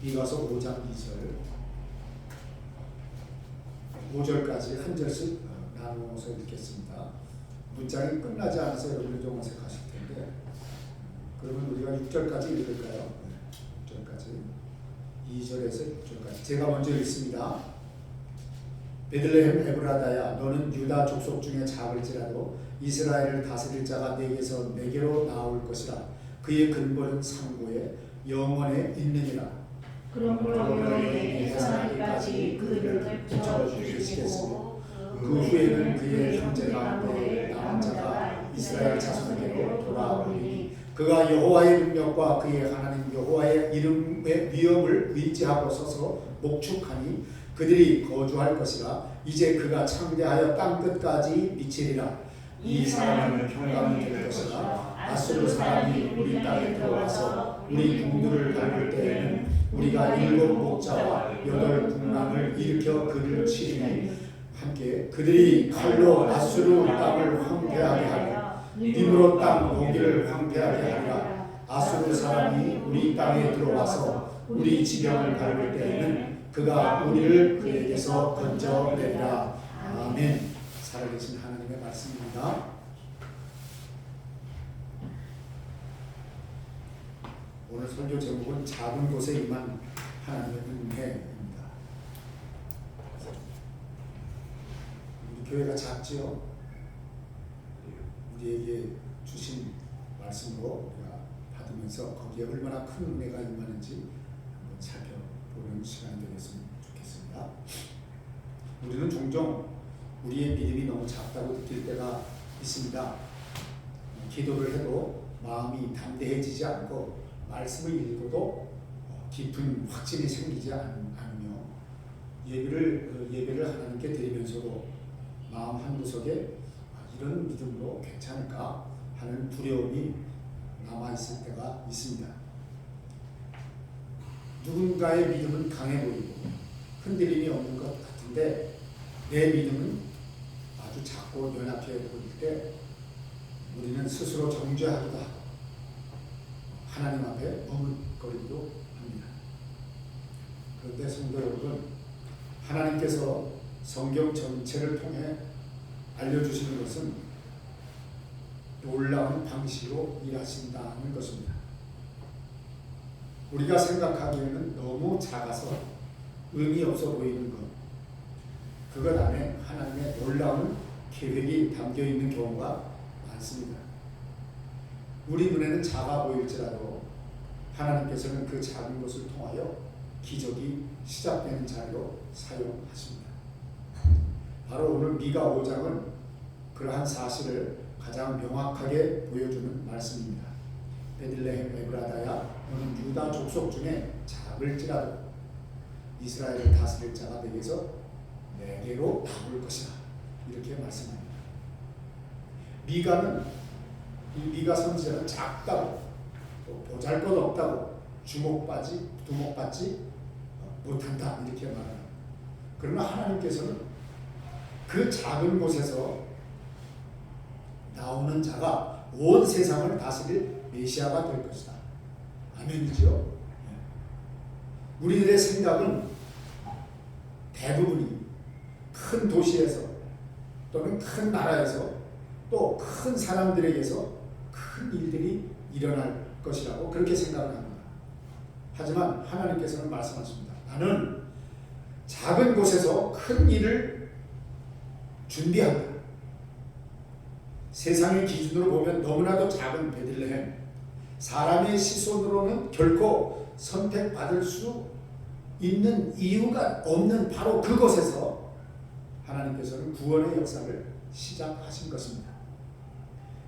미가서 5장 2절 5절까지 한 절씩 나누어서 읽겠습니다. 문장이 끝나지 않아서 여러분이 좀 어색하실 텐데 그러면 우리가 6절까지 읽을까요? 6절까지 2절에서 6절까지 제가 먼저 읽습니다. 베들레헴 에브라다야 너는 유다 족속 중에 작을지라도 이스라엘을 다스릴 자가 내게서 내게로 나올 것이라. 그의 근본은 상고에 영원에 있느니라. 그러므로 너희에게 해산하기까지 그를 붙여주시겠으며 그 후에는 그의 형제 가운데 남은 자가 이스라엘 자손에게로 돌아오리니 그가 여호와의 능력과 그의 하나님 여호와의 이름의 위엄을 의지하고 서서 목축하니 그들이 거주할 것이라. 이제 그가 창대하여 땅 끝까지 미치리라. 이 사람은 평강이 될 것이라. 아수르 사람이 우리 땅에 들어와서 우리 궁들을 밟을 때에는 우리가 7 목자와 8 궁랑을 일으켜 그를 치리니 함께 그들이 칼로 아수르 땅을 황폐하게 하며 님으로 땅 고기를 황폐하게 하리라. 아수르 사람이 우리 땅에 들어와서 우리 지경을 밟을 때에는 그가 우리를 그에게서 건져내리라. 아멘. 살아계신 하나님의 말씀입니다. 오늘 설교 제목은 작은 곳에 임한 하나님의 은혜입니다. 우리 교회가 작지요? 우리에게 주신 말씀으로 우리가 받으면서 거기에 얼마나 큰 은혜가 임하는지 한번 살펴보는 시간이 되겠으면 좋겠습니다. 우리는 종종 우리의 믿음이 너무 작다고 느낄 때가 있습니다. 기도를 해도 마음이 담대해지지 않고 말씀을 읽어도 깊은 확신이 생기지 않으며 예배를 하나님께 드리면서도 마음 한구석에 이런 믿음으로 괜찮을까 하는 두려움이 남아있을 때가 있습니다. 누군가의 믿음은 강해 보이고 흔들림이 없는 것 같은데 내 믿음은 아주 작고 연약해 보일 때 우리는 스스로 정죄하기도 하고 하나님 앞에 머뭇거리기도 합니다. 그런데 성도 여러분, 하나님께서 성경 전체를 통해 알려주시는 것은 놀라운 방식으로 일하신다는 것입니다. 우리가 생각하기에는 너무 작아서 의미 없어 보이는 것, 그것 안에 하나님의 놀라운 계획이 담겨 있는 경우가 많습니다. 우리 눈에는 작아 보일지라도 하나님께서는 그 작은 것을 통하여 기적이 시작되는 자리로 사용하십니다. 바로 오늘 미가 5장은 그러한 사실을 가장 명확하게 보여주는 말씀입니다. 베들레헴 에브라다야 너는 유다 족속 중에 작을지라도 이스라엘을 다스릴 자가 내게서 내게로 나올 것이다. 이렇게 말씀합니다. 이 미가 선지자는 작다고 또 보잘것없다고 주목받지 못한다 이렇게 말합니다. 그러나 하나님께서는 그 작은 곳에서 나오는 자가 온 세상을 다스릴 메시아가 될 것이다. 아멘이죠? 우리들의 생각은 대부분이 큰 도시에서 또는 큰 나라에서 또 큰 사람들에게서 큰 일들이 일어날 것이라고 그렇게 생각을 합니다. 하지만 하나님께서는 말씀하십니다. 나는 작은 곳에서 큰 일을 준비한다. 세상의 기준으로 보면 너무나도 작은 베들레헴, 사람의 시선으로는 결코 선택받을 수 있는 이유가 없는 바로 그곳에서 하나님께서는 구원의 역사를 시작하신 것입니다.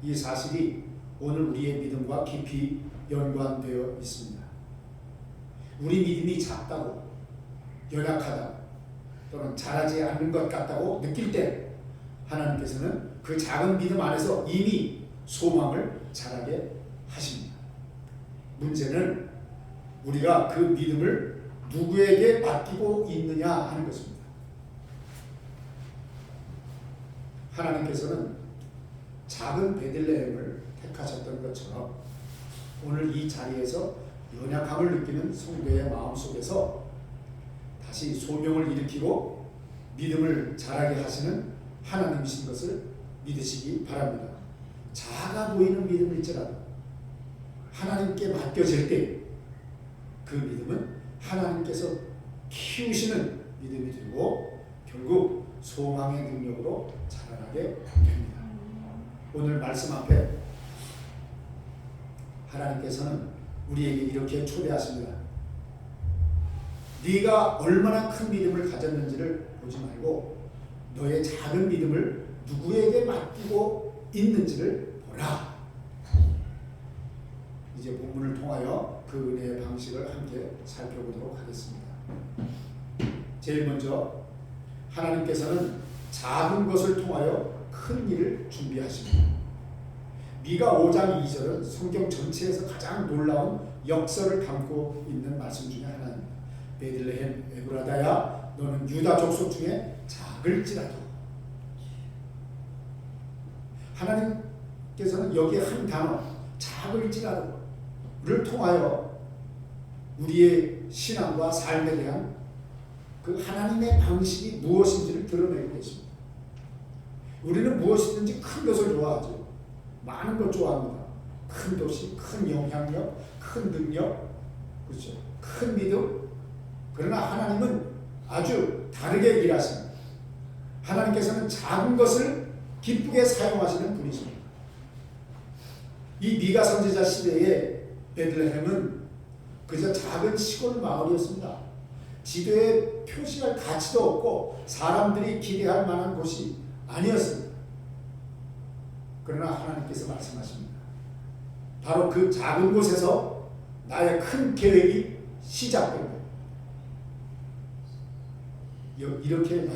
이 사실이 오늘 우리의 믿음과 깊이 연관되어 있습니다. 우리 믿음이 작다고, 연약하다, 또는 잘하지 않는 것 같다고 느낄 때 하나님께서는 그 작은 믿음 안에서 이미 소망을 자라게 하십니다. 문제는 우리가 그 믿음을 누구에게 맡기고 있느냐 하는 것입니다. 하나님께서는 작은 베들레헴을 택하셨던 것처럼 오늘 이 자리에서 연약함을 느끼는 성도의 마음속에서 다시 소명을 일으키고 믿음을 자라게 하시는 하나님이신 것을 믿으시기 바랍니다. 작아 보이는 믿음일지라도 하나님께 맡겨질 때 그 믿음은 하나님께서 키우시는 믿음이 되고 결국 소망의 능력으로 자라나게 됩니다. 오늘 말씀 앞에 하나님께서는 우리에게 이렇게 초대하십니다. 네가 얼마나 큰 믿음을 가졌는지를 보지 말고 너의 작은 믿음을 누구에게 맡기고 있는지를 보라. 이제 본문을 통하여 그 은혜의 방식을 함께 살펴보도록 하겠습니다. 제일 먼저 하나님께서는 작은 것을 통하여 큰 일을 준비하십니다. 미가 5장 2절은 성경 전체에서 가장 놀라운 역설을 담고 있는 말씀 중에 하나입니다. 베들레헴 에브라다야 너는 유다 족속 중에 작을지라도. 하나님께서는 여기에 한 단어 작을지라도를 통하여 우리의 신앙과 삶에 대한 그 하나님의 방식이 무엇인지를 드러내고 계십니다. 우리는 무엇이든지 큰 것을 좋아하죠. 많은 것 좋아합니다. 큰 도시, 큰 영향력, 큰 능력, 그렇죠. 큰 믿음. 그러나 하나님은 아주 다르게 일하십니다. 하나님께서는 작은 것을 기쁘게 사용하시는 분이십니다. 이 미가 선지자 시대에 베들레헴은 그저 작은 시골 마을이었습니다. 지도에 표시할 가치도 없고 사람들이 기대할 만한 곳이 아니었습니다. 그러나 하나님께서 말씀하십니다. 바로 그 작은 곳에서 나의 큰 계획이 시작됩니다. 이렇게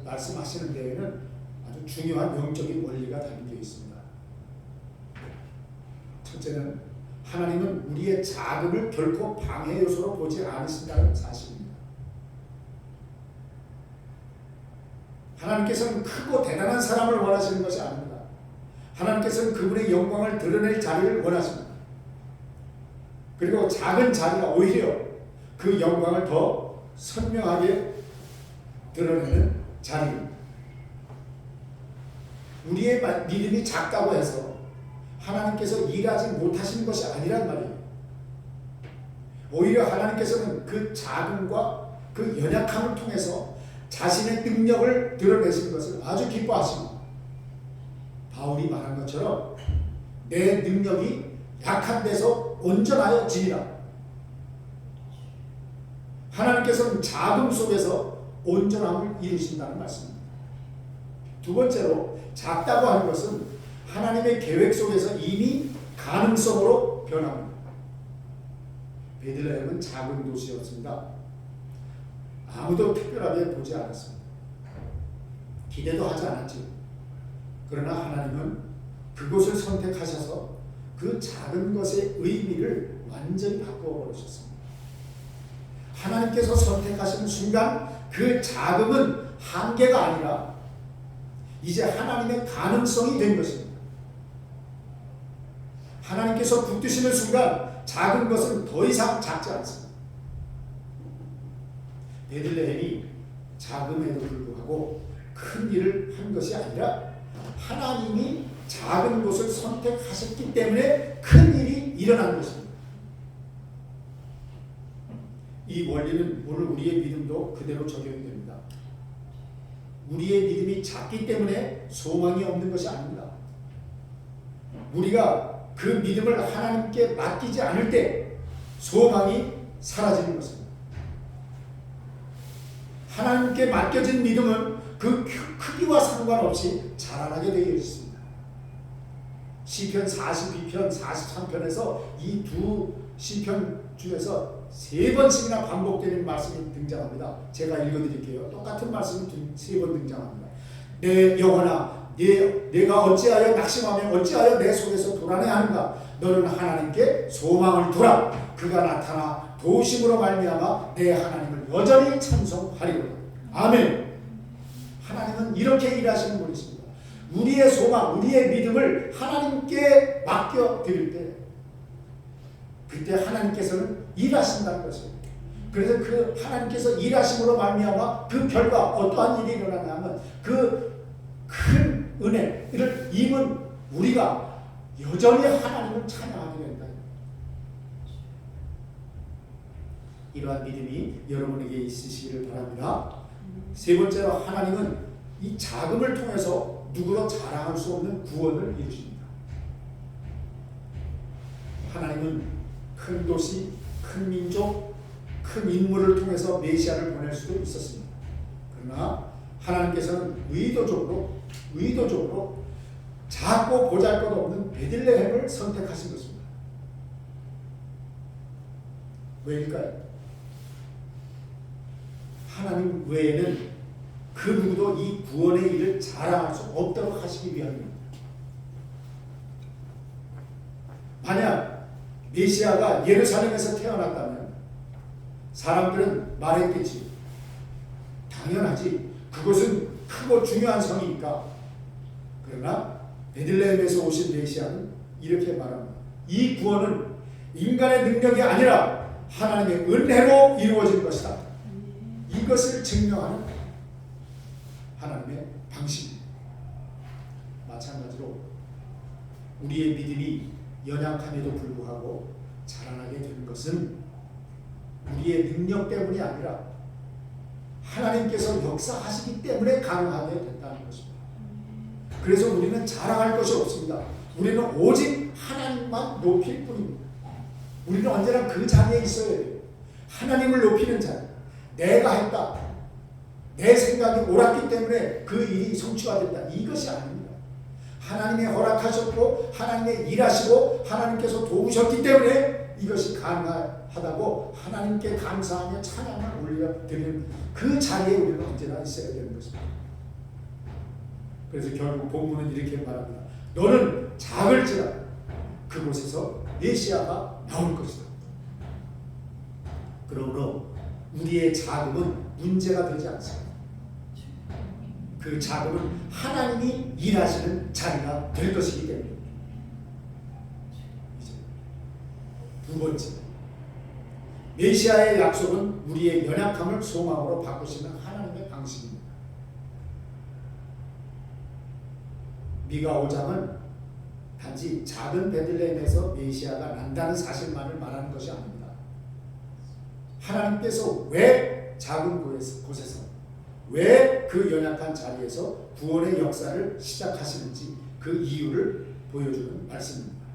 말씀하시는 데에는 아주 중요한 영적인 원리가 담겨 있습니다. 첫째는 하나님은 우리의 작음을 결코 방해 요소로 보지 않으신다는 사실입니다. 하나님께서는 크고 대단한 사람을 원하시는 것이 아닙니다. 하나님께서는 그분의 영광을 드러낼 자리를 원하십니다. 그리고 작은 자리가 오히려 그 영광을 더 선명하게 드러내는 자리입니다. 우리의 믿음이 작다고 해서 하나님께서 일하지 못하시는 것이 아니란 말이에요. 오히려 하나님께서는 그 작음과 그 연약함을 통해서 자신의 능력을 드러내시는 것을 아주 기뻐하십니다. 바울이 말한 것처럼 내 능력이 약한 데서 온전하여 지니라. 하나님께서는 작음 속에서 온전함을 이루신다는 말씀입니다. 두 번째로 작다고 하는 것은 하나님의 계획 속에서 이미 가능성으로 변합니다. 베들레헴은 작은 도시였습니다. 아무도 특별하게 보지 않았습니다. 기대도 하지 않았죠. 그러나 하나님은 그곳을 선택하셔서 그 작은 것의 의미를 완전히 바꾸어 버리셨습니다. 하나님께서 선택하신 순간 그 작음은 한계가 아니라 이제 하나님의 가능성이 된 것입니다. 하나님께서 붙드시는 순간 작은 것은 더 이상 작지 않습니다. 베들레헴이 작음에도 불구하고 큰 일을 한 것이 아니라 하나님이 작은 곳을 선택하셨기 때문에 큰 일이 일어난 것입니다. 이 원리는 오늘 우리의 믿음도 그대로 적용이 됩니다. 우리의 믿음이 작기 때문에 소망이 없는 것이 아닙니다. 우리가 그 믿음을 하나님께 맡기지 않을 때 소망이 사라지는 것입니다. 하나님께 맡겨진 믿음은 그 크기와 상관없이 자라나게 되어 있습니다. 시편 42편, 43편에서 이 두 시편 중에서 3번씩이나 반복되는 말씀이 등장합니다. 제가 읽어드릴게요. 똑같은 말씀이 3번 등장합니다. 내 영혼아, 내가 어찌하여 낙심하며 어찌하여 내 속에서 불안해하는가? 너는 하나님께 소망을 두라. 그가 나타나 도우심으로 말미암아 내 하나님을 여전히 찬송하리로다. 아멘. 하나님은 이렇게 일하시는 분이십니다. 우리의 소망, 우리의 믿음을 하나님께 맡겨드릴 때 그때 하나님께서는 일하신다는 것이에요. 그래서 그 하나님께서 일하심으로 말미암아 그 결과 어떠한 일이 일어나냐면 그 큰 은혜를 입은 우리가 여전히 하나님을 찬양하게 된다. 이러한 믿음이 여러분에게 있으시기를 바랍니다. 세 번째로 하나님은 이 자금을 통해서 누구도 자랑할 수 없는 구원을 이루십니다. 하나님은 큰 도시, 큰 민족, 큰 인물을 통해서 메시아를 보낼 수도 있었습니다. 그러나 하나님께서는 의도적으로 작고 보잘것없는 베들레헴을 선택하신 것입니다. 왜일까요? 하나님 외에는 그 누구도 이 구원의 일을 자랑할 수 없도록 하시기 위함입니다. 만약 메시아가 예루살렘에서 태어났다면 사람들은 말했겠지. 당연하지. 그것은 크고 중요한 성이니까. 그러나 베들레헴에서 오신 메시아는 이렇게 말합니다. 이 구원은 인간의 능력이 아니라 하나님의 은혜로 이루어진 것이다. 이것을 증명하는 하나님의 방식입니다. 마찬가지로 우리의 믿음이 연약함에도 불구하고 자라나게 되는 것은 우리의 능력 때문이 아니라 하나님께서 역사하시기 때문에 가능하게 된다는 것입니다. 그래서 우리는 자랑할 것이 없습니다. 우리는 오직 하나님만 높일 뿐입니다. 우리는 언제나 그 자리에 있어야 돼요. 하나님을 높이는 자리. 내가 했다. 내 생각이 옳았기 때문에 그 일이 성취가 됐다. 이것이 아닙니다. 하나님이 허락하셨고 하나님이 일하시고 하나님께서 도우셨기 때문에 이것이 가능하다고 하나님께 감사하며 찬양을 올려드리는 그 자리에 우리는 언제나 있어야 되는 것입니다. 그래서 결국 본문은 이렇게 말합니다. 너는 작을지라 그곳에서 메시아가 나올 것이다. 그러므로 우리의 자금은 문제가 되지 않습니다. 그 자금은 하나님이 일하시는 자리가 될 것이기 때문입니다. 이제 두 번째, 메시아의 약속은 우리의 연약함을 소망으로 바꾸시는 하나님의 방식입니다. 미가 5장은 단지 작은 베들레헴에서 메시아가 난다는 사실만을 말하는 것이 아닙니다. 하나님께서 왜 작은 곳에서 왜 그 연약한 자리에서 구원의 역사를 시작하시는지 그 이유를 보여주는 말씀입니다.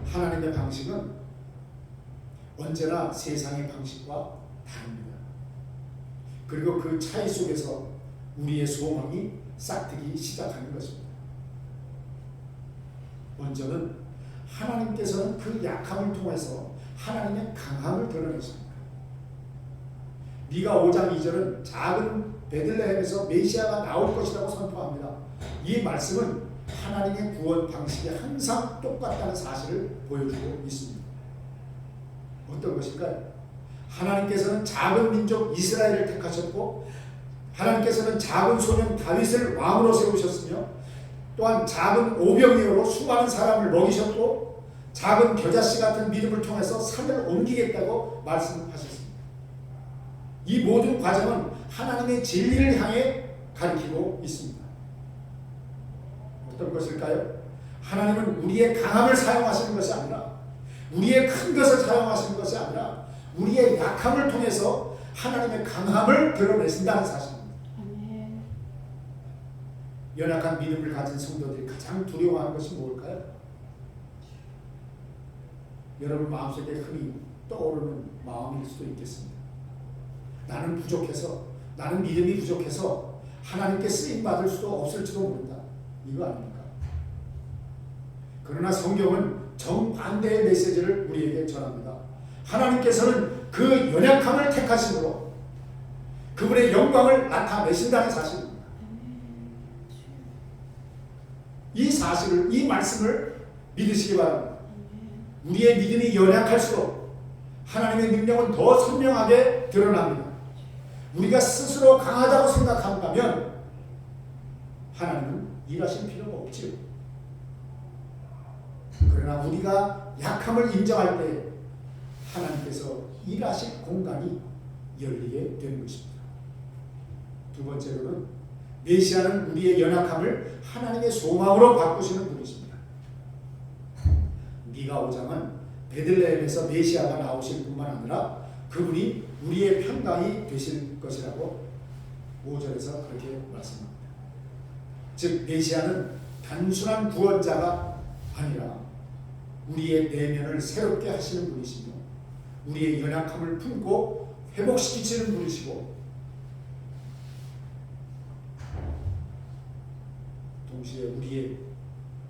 하나님의 방식은 언제나 세상의 방식과 다릅니다. 그리고 그 차이 속에서 우리의 소망이 싹트기 시작하는 것입니다. 먼저는 하나님께서는 그 약함을 통해서 하나님의 강함을 드러내십니다. 미가 5장 2절은 작은 베들레헴에서 메시아가 나올 것이라고 선포합니다. 이 말씀은 하나님의 구원 방식이 항상 똑같다는 사실을 보여주고 있습니다. 어떤 것일까요? 하나님께서는 작은 민족 이스라엘을 택하셨고 하나님께서는 작은 소년 다윗을 왕으로 세우셨으며 또한 작은 오병이어로 수많은 사람을 먹이셨고 작은 겨자씨 같은 믿음을 통해서 산을 옮기겠다고 말씀하셨습니다. 이 모든 과정은 하나님의 진리를 향해 가리키고 있습니다. 어떤 것일까요? 하나님은 우리의 강함을 사용하시는 것이 아니라 우리의 큰 것을 사용하시는 것이 아니라 우리의 약함을 통해서 하나님의 강함을 드러내신다는 사실입니다. 연약한 믿음을 가진 성도들이 가장 두려워하는 것이 뭘까요? 여러분 마음속에 흔히 떠오르는 마음일 수도 있겠습니다. 나는 부족해서, 나는 믿음이 부족해서 하나님께 쓰임받을 수도 없을지도 모른다. 이거 아닙니까? 그러나 성경은 정반대의 메시지를 우리에게 전합니다. 하나님께서는 그 연약함을 택하심으로 그분의 영광을 나타내신다는 사실입니다. 이 사실을, 이 말씀을 믿으시기 바랍니다. 우리의 믿음이 연약할수록 하나님의 능력은 더 선명하게 드러납니다. 우리가 스스로 강하다고 생각한다면 하나님은 일하실 필요가 없지요. 그러나 우리가 약함을 인정할 때 하나님께서 일하실 공간이 열리게 되는 것입니다. 두 번째로는 메시아는 우리의 연약함을 하나님의 소망으로 바꾸시는 분이십니다. 미가 5장은 베들레헴에서 메시아가 나오실 뿐만 아니라 그분이 우리의 평강이 되실 것이라고 5절에서 그렇게 말씀합니다. 즉 메시아는 단순한 구원자가 아니라 우리의 내면을 새롭게 하시는 분이시며 우리의 연약함을 품고 회복시키시는 분이시고 동시에 우리의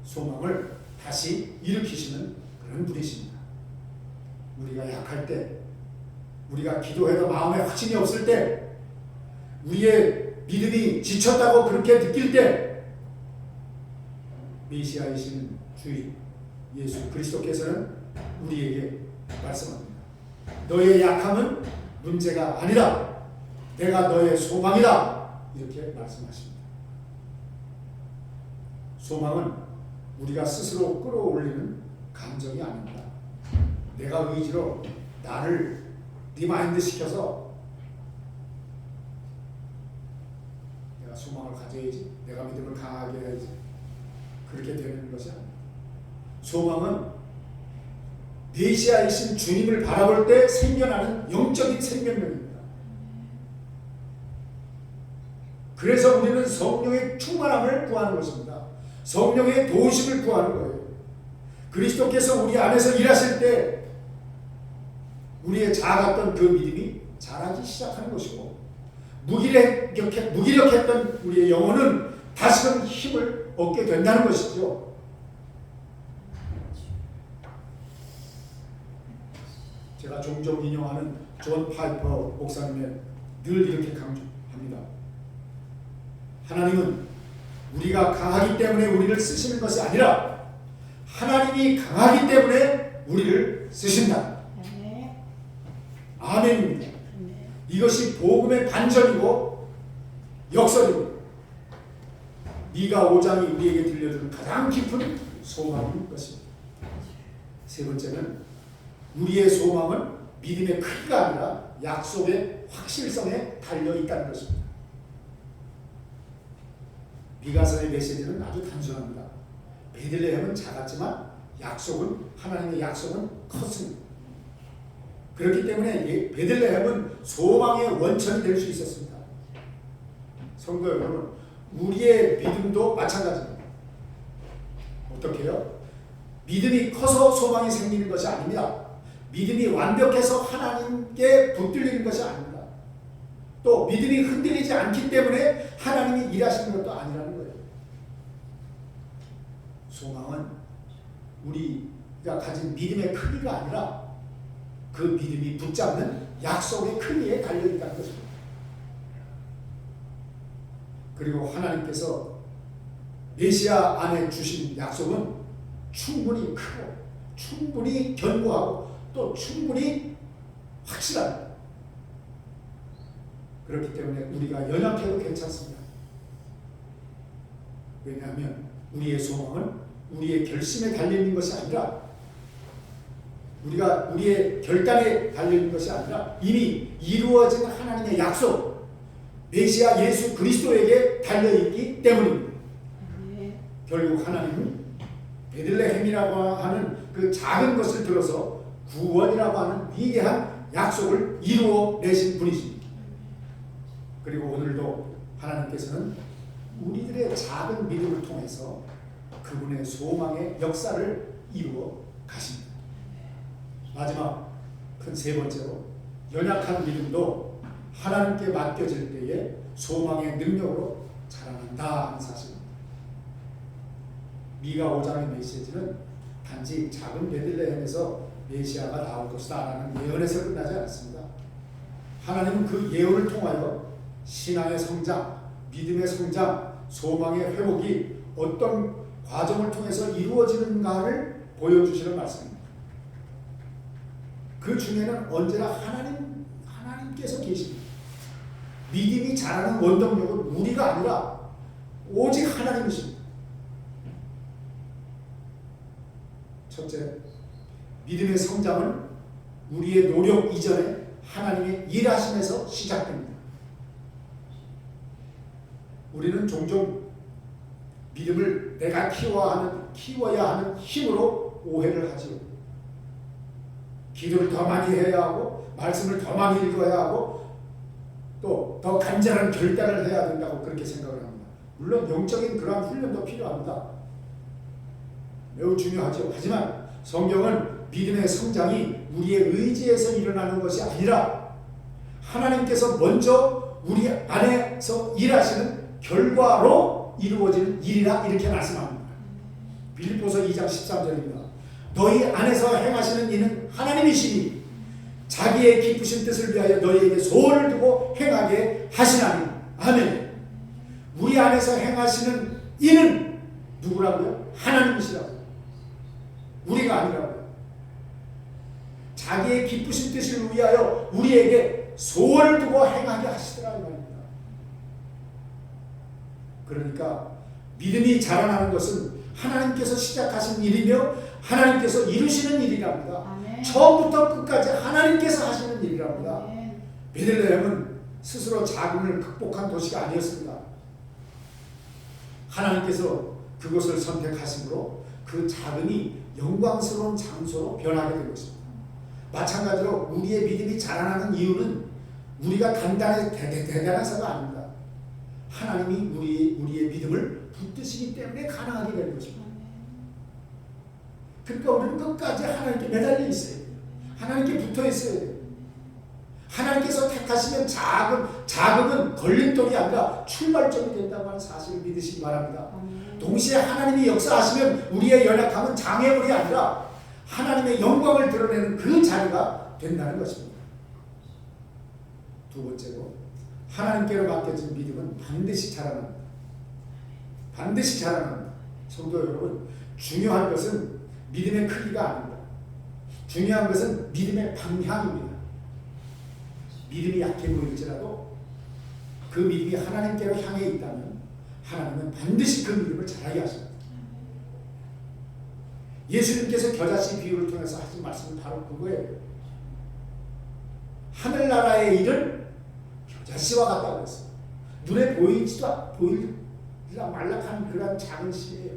소망을 다시 일으키시는 그런 분이십니다. 우리가 약할 때, 우리가 기도해도 마음에 확신이 없을 때, 우리의 믿음이 지쳤다고 그렇게 느낄 때 메시아이신 주인 예수 그리스도께서는 우리에게 말씀합니다. 너의 약함은 문제가 아니라 내가 너의 소망이다. 이렇게 말씀하십니다. 소망은 우리가 스스로 끌어올리는 감정이 아닙니다. 내가 의지로 나를 리마인드 시켜서 내가 소망을 가져야지, 내가 믿음을 강하게 해야지, 그렇게 되는 것이 아닙니다. 소망은 메시아이신 주님을 바라볼 때 생겨나는 영적인 생명력입니다. 그래서 우리는 성령의 충만함을 구하는 것입니다. 성령의 도우심을 구하는 거예요. 그리스도께서 우리 안에서 일하실 때 우리의 작았던 그 믿음이 자라기 시작하는 것이고 무기력했던 우리의 영혼은 다시금 힘을 얻게 된다는 것이죠. 제가 종종 인용하는 존 파이퍼 목사님의 늘 이렇게 강조합니다. 하나님은 우리가 강하기 때문에 우리를 쓰시는 것이 아니라 하나님이 강하기 때문에 우리를 쓰신다. 아멘입니다. 이것이 복음의 반전이고 역설입니다. 미가 5장이 우리에게 들려주는 가장 깊은 소망인 것입니다. 세 번째는 우리의 소망은 믿음의 크기가 아니라 약속의 확실성에 달려있다는 것입니다. 미가서의 메시지는 아주 단순합니다. 베들레헴은 작았지만 하나님의 약속은 컸습니다. 그렇기 때문에 베들레헴은 소망의 원천이 될 수 있었습니다. 성도 여러분, 우리의 믿음도 마찬가지입니다. 어떻게 해요? 믿음이 커서 소망이 생기는 것이 아닙니다. 믿음이 완벽해서 하나님께 붙들리는 것이 아닙니다. 또 믿음이 흔들리지 않기 때문에 하나님이 일하시는 것도 아니라는 거예요. 소망은 우리가 가진 믿음의 크기가 아니라 그 믿음이 붙잡는 약속의 크기에 달려있다는 것입니다. 그리고 하나님께서 메시아 안에 주신 약속은 충분히 크고 충분히 견고하고 또 충분히 확실합니다. 그렇기 때문에 우리가 연약해도 괜찮습니다. 왜냐하면 우리의 소망은 우리의 결심에 달려있는 것이 아니라 우리의 결단에 달려있는 것이 아니라 이미 이루어진 하나님의 약속 메시아 예수 그리스도에게 달려있기 때문입니다. 결국 하나님은 베들레헴이라고 하는 그 작은 것을 들어서 구원이라고 하는 위대한 약속을 이루어 내신 분이십니다. 그리고 오늘도 하나님께서는 우리들의 작은 믿음을 통해서 그분의 소망의 역사를 이루어 가십니다. 마지막 큰 세 번째로 연약한 믿음도 하나님께 맡겨질 때에 소망의 능력으로 자라난다 하는 사실입니다. 미가 5장의 메시지는 단지 작은 베들레헴에서 메시아가 나올 것이다 라는 예언에서 끝나지 않았습니다. 하나님은 그 예언을 통하여 신앙의 성장, 믿음의 성장, 소망의 회복이 어떤 과정을 통해서 이루어지는가를 보여주시는 말씀입니다. 그 중에는 언제나 하나님께서 계십니다. 믿음이 자라는 원동력은 우리가 아니라 오직 하나님이십니다. 첫째, 믿음의 성장은 우리의 노력 이전에 하나님의 일하심에서 시작됩니다. 우리는 종종 믿음을 내가 키워야 하는 힘으로 오해를 하지요. 기도를 더 많이 해야 하고 말씀을 더 많이 읽어야 하고 또 더 간절한 결단을 해야 된다고 그렇게 생각을 합니다. 물론 영적인 그러한 훈련도 필요합니다. 매우 중요하죠. 하지만 성경은 믿음의 성장이 우리의 의지에서 일어나는 것이 아니라 하나님께서 먼저 우리 안에서 일하시는 결과로 이루어지는 일이라 이렇게 말씀합니다. 빌립보서 2장 13절입니다. 너희 안에서 행하시는 이는 하나님이시니 자기의 기쁘신 뜻을 위하여 너희에게 소원을 두고 행하게 하시나니. 아멘. 우리 안에서 행하시는 이는 누구라고요? 하나님이시라고요. 우리가 아니라고요. 자기의 기쁘신 뜻을 위하여 우리에게 소원을 두고 행하게 하시더라 이 말입니다. 그러니까 믿음이 자라나는 것은 하나님께서 시작하신 일이며 하나님께서 이루시는 일이랍니다. 아멘. 처음부터 끝까지 하나님께서 하시는 일이랍니다. 아멘. 베들레헴은 스스로 자금을 극복한 도시가 아니었습니다. 하나님께서 그곳을 선택하심으로 그 자금이 영광스러운 장소로 변하게 된 것입니다. 마찬가지로 우리의 믿음이 자라나는 이유는 우리가 대단해서가 아닙니다. 하나님이 우리의 믿음을 붙드시기 때문에 가능하게 되는 것입니다. 그러니까 우리는 끝까지 하나님께 매달려 있어야 돼요. 하나님께 붙어 있어야 돼요. 하나님께서 택하시면 자금은 걸림돌이 아니라 출발점이 된다고 하는 사실을 믿으시기 바랍니다. 동시에 하나님이 역사하시면 우리의 연약함은 장애물이 아니라 하나님의 영광을 드러내는 그 자리가 된다는 것입니다. 두 번째로 하나님께로 맡겨진 믿음은 반드시 자라납니다. 반드시 자라납니다. 성도 여러분, 중요한 것은 믿음의 크기가 아닙니다. 중요한 것은 믿음의 방향입니다. 믿음이 약해 보일지라도 그 믿음이 하나님께로 향해 있다면 하나님은 반드시 그 믿음을 자라게 하십니다. 예수님께서 겨자씨 비유를 통해서 하신 말씀은 바로 그거예요. 하늘나라의 일은 겨자씨와 같다고 했어요. 눈에 보이지도 보이라 말락한 그런 작은 씨예요.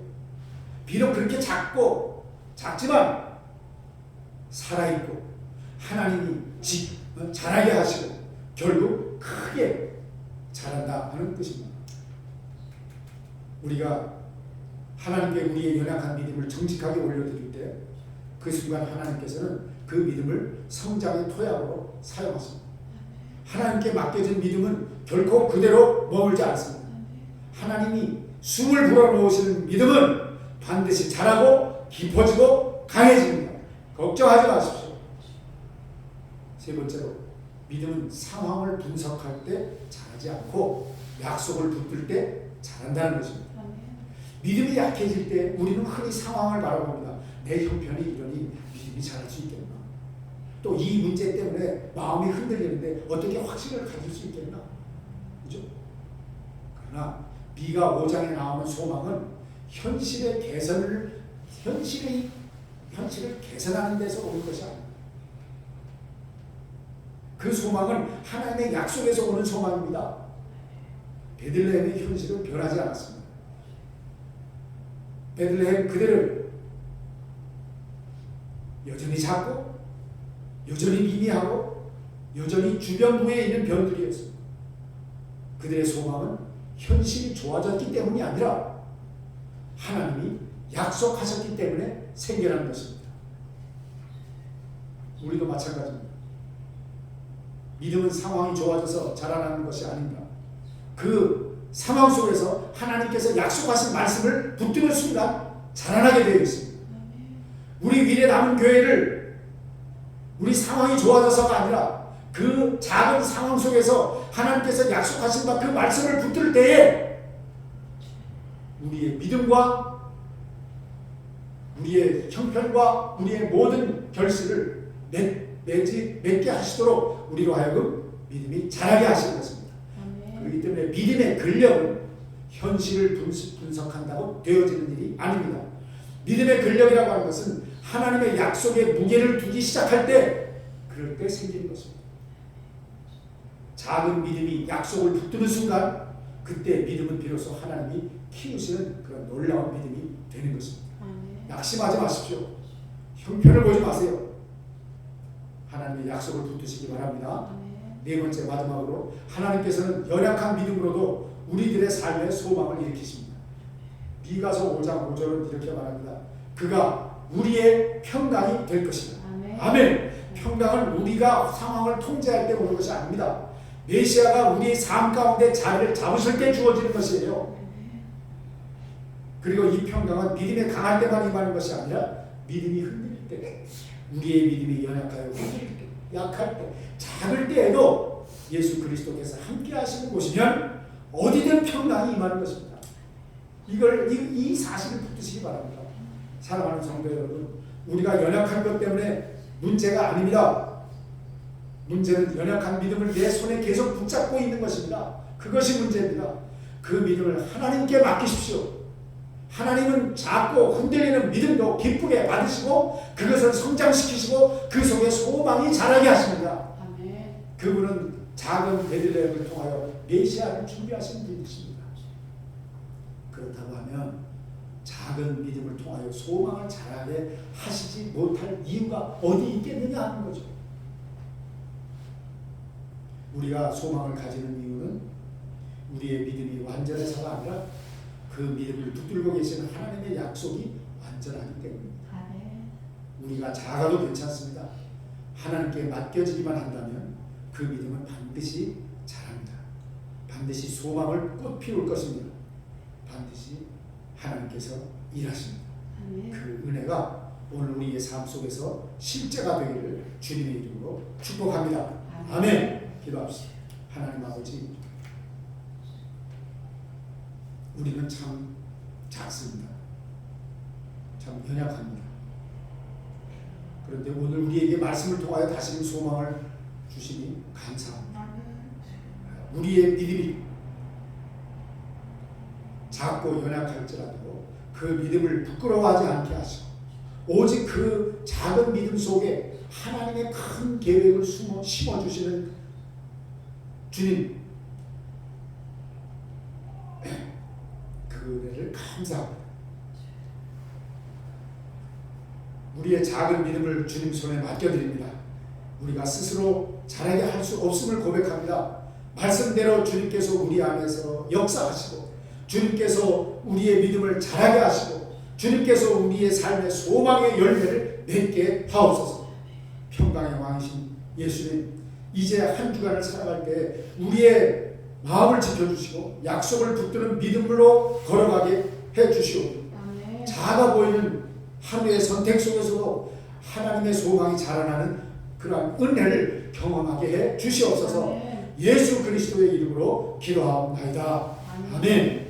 비록 그렇게 작지만 살아있고 하나님이 자라게 하시고 결국 크게 자란다 하는 뜻입니다. 우리가 하나님께 우리의 연약한 믿음을 정직하게 올려드릴 때 그 순간 하나님께서는 그 믿음을 성장의 토양으로 사용하십니다. 하나님께 맡겨진 믿음은 결코 그대로 머물지 않습니다. 하나님이 숨을 불어넣으시는 믿음은 반드시 자라고 깊어지고 강해집니다. 걱정하지 마십시오. 세 번째로 믿음은 상황을 분석할 때 자라지 않고 약속을 붙들 때 자란다는 것입니다. 믿음이 약해질 때 우리는 흔히 상황을 바라봅니다. 내 형편이 이러니 믿음이 자랄 수 있겠나? 또 이 문제 때문에 마음이 흔들리는데 어떻게 확신을 가질 수 있겠나? 그죠? 그러나 미가 5장에 나오는 소망은 현실의 개선을 개선하는 데서 오는 것이 아닙니다. 그 소망은 하나님의 약속에서 오는 소망입니다. 베들레헴의 현실은 변하지 않았습니다. 베들레헴 그대로 여전히 작고 여전히 미미하고 여전히 주변부에 있는 변들이었습니다. 그들의 소망은 현실이 좋아졌기 때문이 아니라 하나님이 약속하셨기 때문에 생겨난 것입니다. 우리도 마찬가지입니다. 믿음은 상황이 좋아져서 자라나는 것이 아닙니다. 그 상황 속에서 하나님께서 약속하신 말씀을 붙드는 순간 자라나게 되어 있습니다. 우리 미래 남은 교회를 우리 상황이 좋아져서가 아니라 그 작은 상황 속에서 하나님께서 약속하신 바 그 말씀을 붙들 때에 우리의 믿음과 우리의 형편과 우리의 모든 결실을 맺게 하시도록 우리로 하여금 믿음이 자라게 하시는 것입니다. 그렇기 때문에 믿음의 근력은 현실을 분석한다고 되어지는 일이 아닙니다. 믿음의 근력이라고 하는 것은 하나님의 약속에 무게를 두기 시작할 때 그럴 때 생기는 것입니다. 작은 믿음이 약속을 붙드는 순간 그때 믿음은 비로소 하나님이 키우시는 그런 놀라운 믿음이 되는 것입니다. 낙심하지 마십시오. 형편을 보지 마세요. 하나님의 약속을 붙드시기 바랍니다. 네 번째 마지막으로 하나님께서는 연약한 믿음으로도 우리들의 삶에 소망을 일으키십니다. 미가서 5장 5절은 이렇게 말합니다. 그가 우리의 평강이 될 것이다. 아멘. 평강은 우리가 상황을 통제할 때 오는 것이 아닙니다. 메시아가 우리의 삶 가운데 자리를 잡으실 때 주어지는 것이에요. 그리고 이 평강은 믿음에 강할 때만 임하는 것이 아니라 믿음이 흔들릴 때, 우리의 믿음이 연약하여 흔들릴 때, 약할 때, 작을 때에도 예수 그리스도께서 함께 하시는 곳이면 어디든 평강이 임하는 것입니다. 이 사실을 붙드시기 바랍니다. 사랑하는 성도 여러분, 우리가 연약한 것 때문에 문제가 아닙니다. 문제는 연약한 믿음을 내 손에 계속 붙잡고 있는 것입니다. 그것이 문제입니다. 그 믿음을 하나님께 맡기십시오. 하나님은 작고 흔들리는 믿음도 기쁘게 받으시고 그것을 성장시키시고 그 속에 소망이 자라게 하십니다. 그분은 작은 베들레헴을 통하여 메시아를 준비하신 분이십니다. 그렇다고 하면 작은 믿음을 통하여 소망을 자라게 하시지 못할 이유가 어디 있겠느냐 하는 거죠. 우리가 소망을 가지는 이유는 우리의 믿음이 완전해서가 아니라 그 믿음을 붙들고 계시는 하나님의 약속이 완전하기 때문입니다. 우리가 작아도 괜찮습니다. 하나님께 맡겨지기만 한다면 그 믿음은 반드시 자랍니다. 반드시 소망을 꽃 피울 것입니다. 반드시 하나님께서 일하십니다. 그 은혜가 오늘 우리의 삶 속에서 실제가 되기를 주님의 이름으로 축복합니다. 아멘. 기도합시다. 하나님 아버지, 우리는 참 작습니다. 참 연약합니다. 그런데 오늘 우리에게 말씀을 통하여 다시금 소망을 주시니 감사합니다. 우리의 믿음이 작고 연약할지라도 그 믿음을 부끄러워하지 않게 하시고 오직 그 작은 믿음 속에 하나님의 큰 계획을 심어주시는 주님, 그 은혜를 감사합니다. 우리의 작은 믿음을 주님 손에 맡겨드립니다. 우리가 스스로 잘하게 할 수 없음을 고백합니다. 말씀대로 주님께서 우리 안에서 역사하시고 주님께서 우리의 믿음을 자라게 하시고 주님께서 우리의 삶의 소망의 열매를 맺게 하옵소서. 평강의 왕이신 예수님, 이제 한 주간을 살아갈 때 우리의 마음을 지켜주시고 약속을 붙드는 믿음으로 걸어가게 해주시옵소서. 작아 보이는 하루의 선택 속에서도 하나님의 소망이 자라나는 그러한 은혜를 경험하게 해 주시옵소서. 예수 그리스도의 이름으로 기도하옵나이다. 아멘.